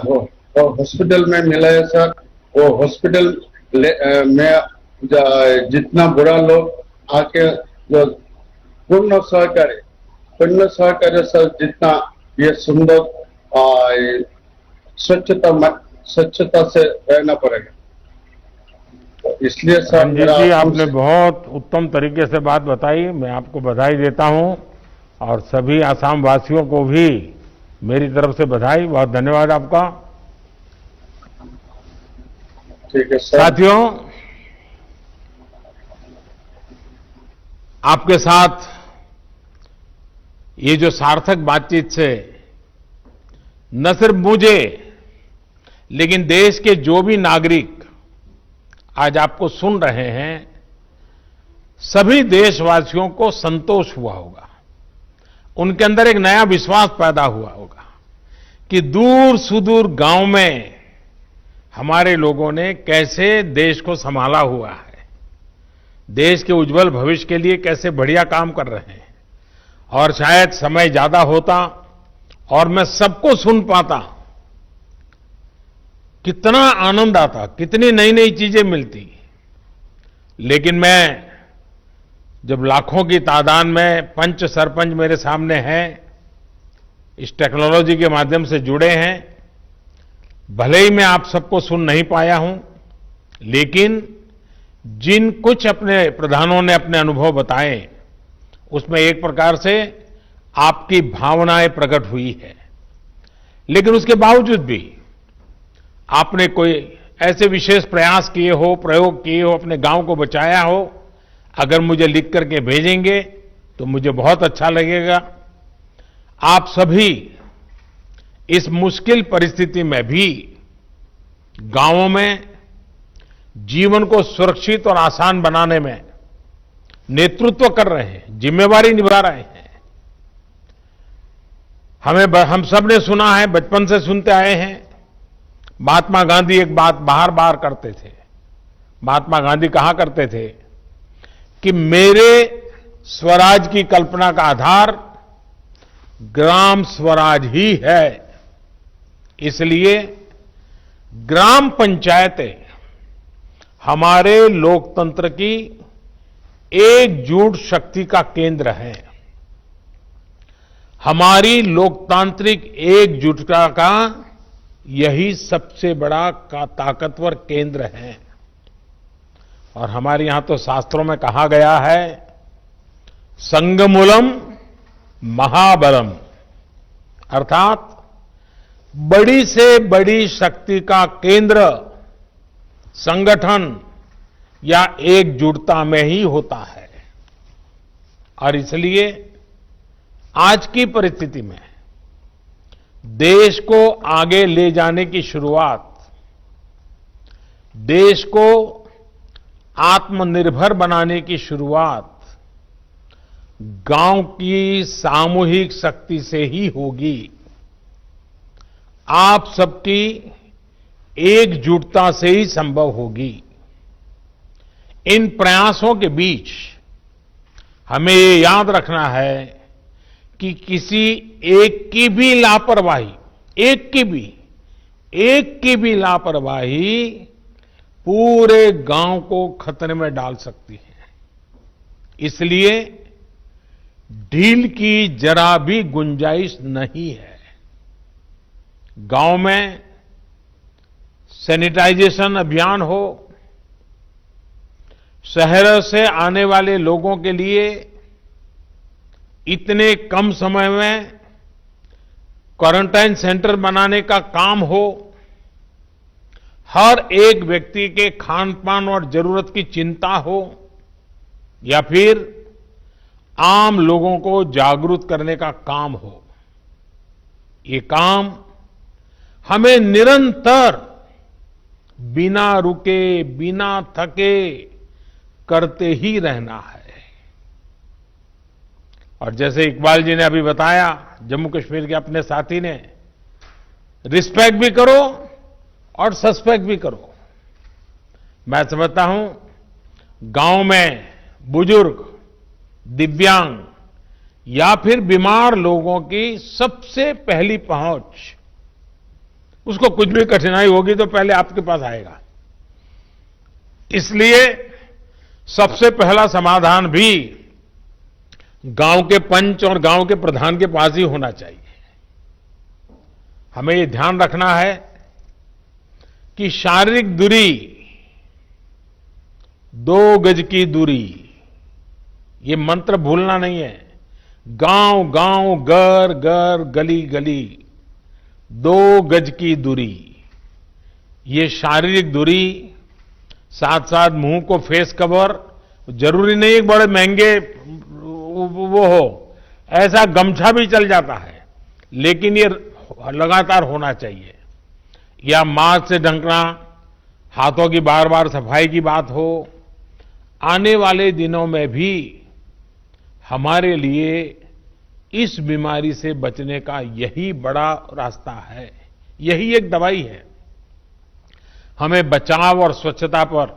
वो हॉस्पिटल में मिला है सर। वो हॉस्पिटल में जितना बुरा लोग आके जो पूर्ण सहकार्य सर, जितना ये सुंदर स्वच्छता से रहना पड़ेगा। तो इसलिए सर रंजीत मेरा जी, आपने बहुत उत्तम तरीके से बात बताई। मैं आपको बधाई देता हूं और सभी आसाम वासियों को भी मेरी तरफ से बधाई। बहुत धन्यवाद आपका। ठीक है सर। साथियों, आपके साथ ये जो सार्थक बातचीत से न सिर्फ मुझे, लेकिन देश के जो भी नागरिक आज आपको सुन रहे हैं, सभी देशवासियों को संतोष हुआ होगा। उनके अंदर एक नया विश्वास पैदा हुआ होगा कि दूर सुदूर गांव में हमारे लोगों ने कैसे देश को संभाला हुआ है, देश के उज्जवल भविष्य के लिए कैसे बढ़िया काम कर रहे हैं। और शायद समय ज्यादा होता और मैं सबको सुन पाता, कितना आनंद आता, कितनी नई नई चीजें मिलती। लेकिन मैं जब लाखों की तादाद में पंच सरपंच मेरे सामने हैं, इस टेक्नोलॉजी के माध्यम से जुड़े हैं, भले ही मैं आप सबको सुन नहीं पाया हूं, लेकिन जिन कुछ अपने प्रधानों ने अपने अनुभव बताए, उसमें एक प्रकार से आपकी भावनाएं प्रकट हुई है। लेकिन उसके बावजूद भी आपने कोई ऐसे विशेष प्रयास किए हो, प्रयोग किए हो, अपने गांव को बचाया हो, अगर मुझे लिख करके भेजेंगे तो मुझे बहुत अच्छा लगेगा। आप सभी इस मुश्किल परिस्थिति में भी गांवों में जीवन को सुरक्षित और आसान बनाने में नेतृत्व कर रहे हैं, जिम्मेवारी निभा रहे हैं। हम सब ने सुना है, बचपन से सुनते आए हैं, महात्मा गांधी एक बात बार बार करते थे। महात्मा गांधी कहा करते थे कि मेरे स्वराज की कल्पना का आधार ग्राम स्वराज ही है। इसलिए ग्राम पंचायतें हमारे लोकतंत्र की एकजुट शक्ति का केंद्र है। हमारी लोकतांत्रिक एकजुटता का यही सबसे बड़ा ताकतवर केंद्र है। और हमारे यहां तो शास्त्रों में कहा गया है, संगमूलम महाबलम, अर्थात बड़ी से बड़ी शक्ति का केंद्र संगठन या एकजुटता में ही होता है। और इसलिए आज की परिस्थिति में देश को आगे ले जाने की शुरुआत, देश को आत्मनिर्भर बनाने की शुरुआत गांव की सामूहिक शक्ति से ही होगी। आप सबकी एकजुटता से ही संभव होगी। इन प्रयासों के बीच हमें ये याद रखना है कि किसी एक की भी लापरवाही, एक की भी लापरवाही पूरे गांव को खतरे में डाल सकती है। इसलिए ढील की जरा भी गुंजाइश नहीं है। गांव में सैनिटाइजेशन अभियान हो, शहरों से आने वाले लोगों के लिए इतने कम समय में क्वारंटाइन सेंटर बनाने का काम हो, हर एक व्यक्ति के खान पान और जरूरत की चिंता हो, या फिर आम लोगों को जागरूक करने का काम हो, ये काम हमें निरंतर बिना रुके, बिना थके करते ही रहना है। और जैसे इकबाल जी ने अभी बताया, जम्मू कश्मीर के अपने साथी ने, रिस्पेक्ट भी करो और सस्पेक्ट भी करो। मैं समझता हूं गांव में बुजुर्ग, दिव्यांग या फिर बीमार लोगों की सबसे पहली पहुंच उसको कुछ भी कठिनाई होगी तो पहले आपके पास आएगा। इसलिए सबसे पहला समाधान भी गांव के पंच और गांव के प्रधान के पास ही होना चाहिए। हमें ये ध्यान रखना है कि शारीरिक दूरी, 2 गज की दूरी, ये मंत्र भूलना नहीं है। गांव गांव, घर घर, गली गली, 2 गज की दूरी, ये शारीरिक दूरी, साथ साथ मुंह को फेस कवर, जरूरी नहीं एक बड़े महंगे वो हो, ऐसा गमछा भी चल जाता है, लेकिन ये लगातार होना चाहिए। या मास्क से ढकना, हाथों की बार बार सफाई की बात हो। आने वाले दिनों में भी हमारे लिए इस बीमारी से बचने का यही बड़ा रास्ता है, यही एक दवाई है। हमें बचाव और स्वच्छता पर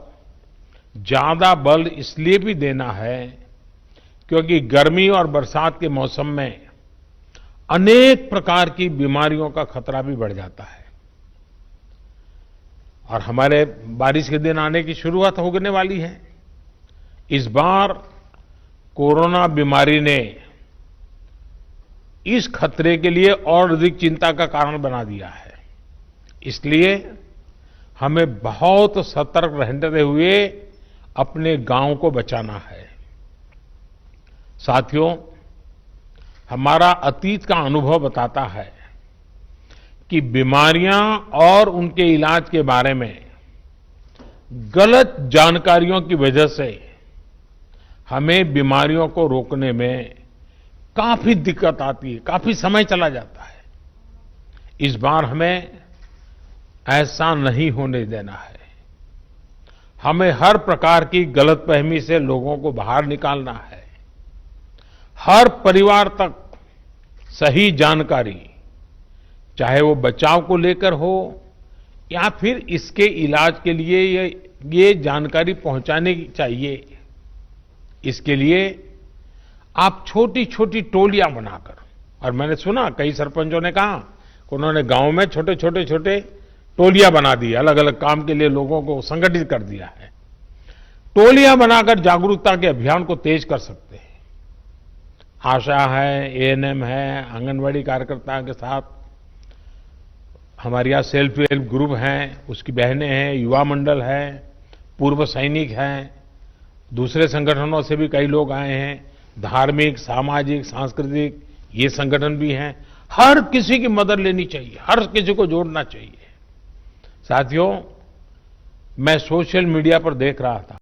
ज्यादा बल इसलिए भी देना है क्योंकि गर्मी और बरसात के मौसम में अनेक प्रकार की बीमारियों का खतरा भी बढ़ जाता है। और हमारे बारिश के दिन आने की शुरुआत होने वाली है। इस बार कोरोना बीमारी ने इस खतरे के लिए और अधिक चिंता का कारण बना दिया है। इसलिए हमें बहुत सतर्क रहते हुए अपने गांव को बचाना है। साथियों, हमारा अतीत का अनुभव बताता है कि बीमारियां और उनके इलाज के बारे में गलत जानकारियों की वजह से हमें बीमारियों को रोकने में काफी दिक्कत आती है, काफी समय चला जाता है। इस बार हमें ऐसा नहीं होने देना है। हमें हर प्रकार की गलतफहमी से लोगों को बाहर निकालना है। हर परिवार तक सही जानकारी, चाहे वो बचाव को लेकर हो या फिर इसके इलाज के लिए ये जानकारी पहुंचाने की चाहिए। इसके लिए आप छोटी छोटी टोलियां बनाकर, और मैंने सुना कई सरपंचों ने कहा कि उन्होंने गांव में छोटे टोलियां बना दी, अलग अलग काम के लिए लोगों को संगठित कर दिया है। टोलियां बनाकर जागरूकता के अभियान को तेज कर सकते हैं। आशा है, एएनएम है, आंगनवाड़ी कार्यकर्ता के साथ हमारे यहाँ सेल्फ हेल्प ग्रुप हैं, उसकी बहनें हैं, युवा मंडल है, पूर्व सैनिक हैं, दूसरे संगठनों से भी कई लोग आए हैं, धार्मिक, सामाजिक, सांस्कृतिक ये संगठन भी हैं। हर किसी की मदद लेनी चाहिए, हर किसी को जोड़ना चाहिए। साथियों, मैं सोशल मीडिया पर देख रहा था